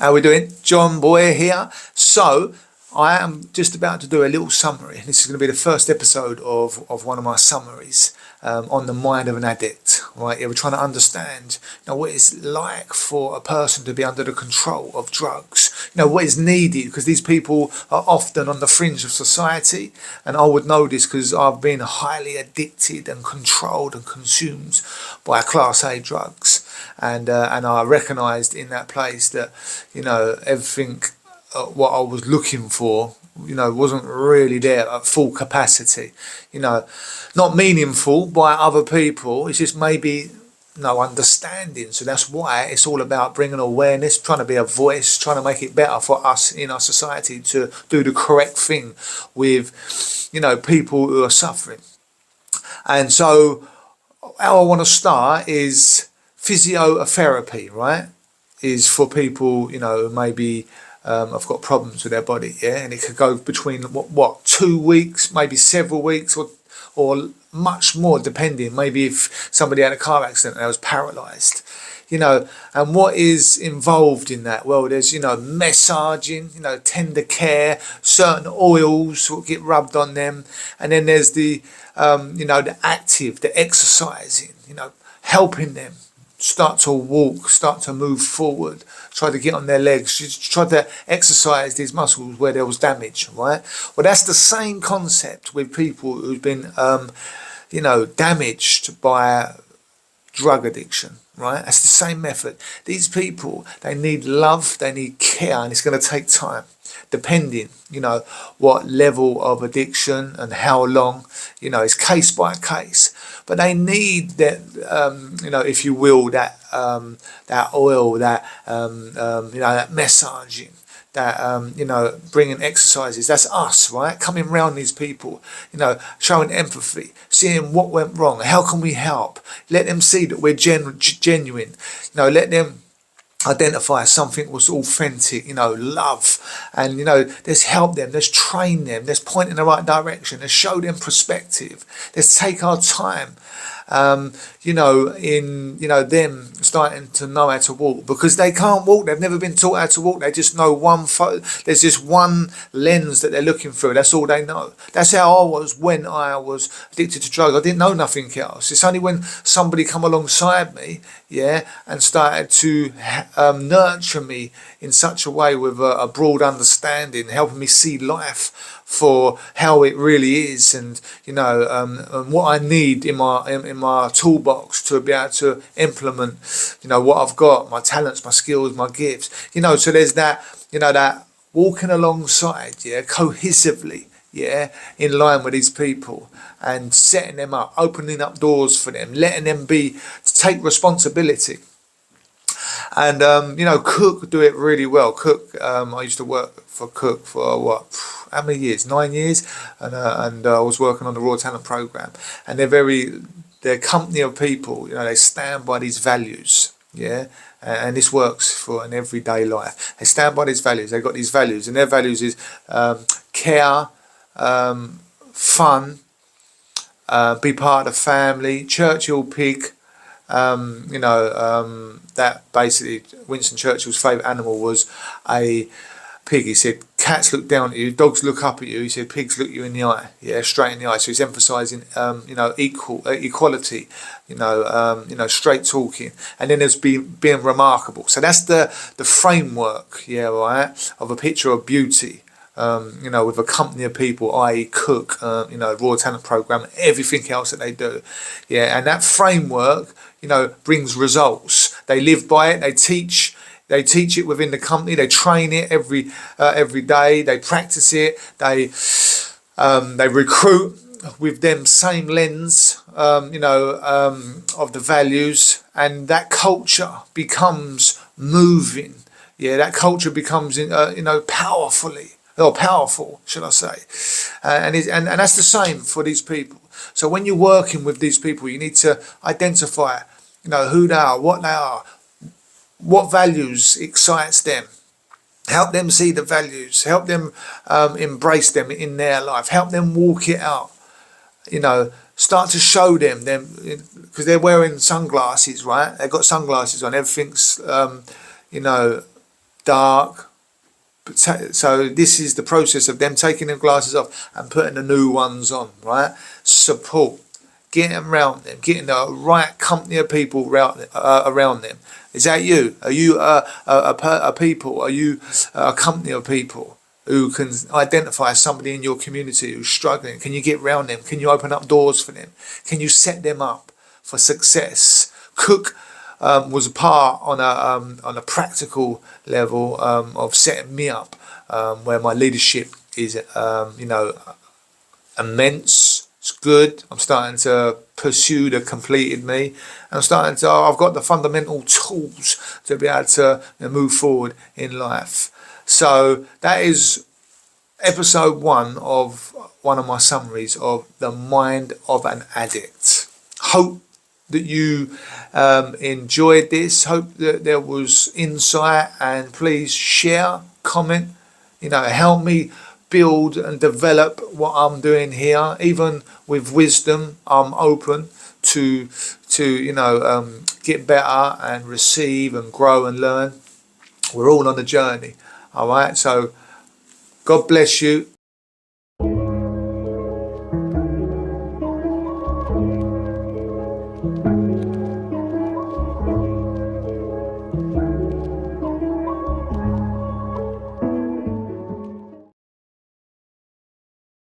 How we doing? John Boyer here. So I am just about to do a little summary. This is going to be the first episode of one of my summaries on the mind of an addict. Right? Yeah, we're trying to understand, what it's like for a person to be under the control of drugs. What is needed, because these people are often on the fringe of society, and I would know this because I've been highly addicted and controlled and consumed by Class A drugs, and I recognised in that place that everything what I was looking for wasn't really there at full capacity, not meaningful by other people. It's just maybe no understanding. So that's why it's all about bringing awareness, trying to be a voice, trying to make it better for us in our society to do the correct thing with people who are suffering. And so how I want to start is Physio Therapy, right? Is for people, who maybe have got problems with their body, and it could go between what 2 weeks, maybe several weeks, or much more, depending. Maybe if somebody had a car accident and they was paralysed, and what is involved in that? Well, there's massaging, tender care, certain oils will get rubbed on them, and then there's the the active, the exercising, helping them start to walk, start to move forward, try to get on their legs, try to exercise these muscles where there was damage, right? Well, that's the same concept with people who've been, damaged by drug addiction, right? That's the same method. These people, they need love, they need care, and it's going to take time, depending, what level of addiction and how long, it's case by case. But they need that, if you will, that oil, that that massaging, that bringing exercises. That's us, right? Coming round these people, showing empathy, seeing what went wrong. How can we help? Let them see that we're genuine. Let them identify something was authentic, love, and let's help them, let's train them, let's point in the right direction, let's show them perspective, let's take our time in them starting to know how to walk, because they can't walk, they've never been taught how to walk, they just know there's just one lens that they're looking through, that's all they know. That's how I was when I was addicted to drugs. I didn't know nothing else. It's only when somebody come alongside me and started to nurture me in such a way with a broad understanding, helping me see life for how it really is, and and what I need in my toolbox to be able to implement what I've got, my talents, my skills, my gifts, so there's that that walking alongside cohesively in line with these people, and setting them up, opening up doors for them, letting them take responsibility. And Cook do it really well. Cook, I used to work for Cook for how many years? 9 years, and I was working on the Raw Talent program. And they're a company of people. They stand by these values. And this works for an everyday life. They stand by these values. They've got these values, and their values is care, fun, be part of the family. Churchill Pick. That basically Winston Churchill's favourite animal was a pig. He said cats look down at you, dogs look up at you. He said pigs look you in the eye, straight in the eye. So he's emphasising equality, straight talking, and then there's being remarkable. So that's the framework, right, of a picture of beauty. With a company of people, i.e. Cook, Raw Talent program, everything else that they do, and that framework, brings results. They live by it. They teach it within the company. They train it every day. They practice it. They recruit with them same lens, of the values, and that culture becomes moving. That culture becomes, powerful, should I say? And that's the same for these people. So when you're working with these people, you need to identify, who they are, what values excites them. Help them see the values. Help them embrace them in their life. Help them walk it out. Start to show them because they're wearing sunglasses, right? They've got sunglasses on. Everything's, dark. So this is the process of them taking their glasses off and putting the new ones on, right? Support, getting around them, getting the right company of people around them. Is that you? Are you a people? Are you a company of people who can identify somebody in your community who's struggling? Can you get around them? Can you open up doors for them? Can you set them up for success? Cook was a part on a practical level of setting me up, where my leadership is immense. It's good. I'm starting to pursue the completed me, and I've got the fundamental tools to be able to move forward in life. So that is episode 1 of one of my summaries of the mind of an addict. Hope that you enjoyed this. Hope that there was insight, and please share, comment, help me build and develop what I'm doing here. Even with wisdom, I'm open to get better and receive and grow and learn. We're all on a journey. All right, so God bless you.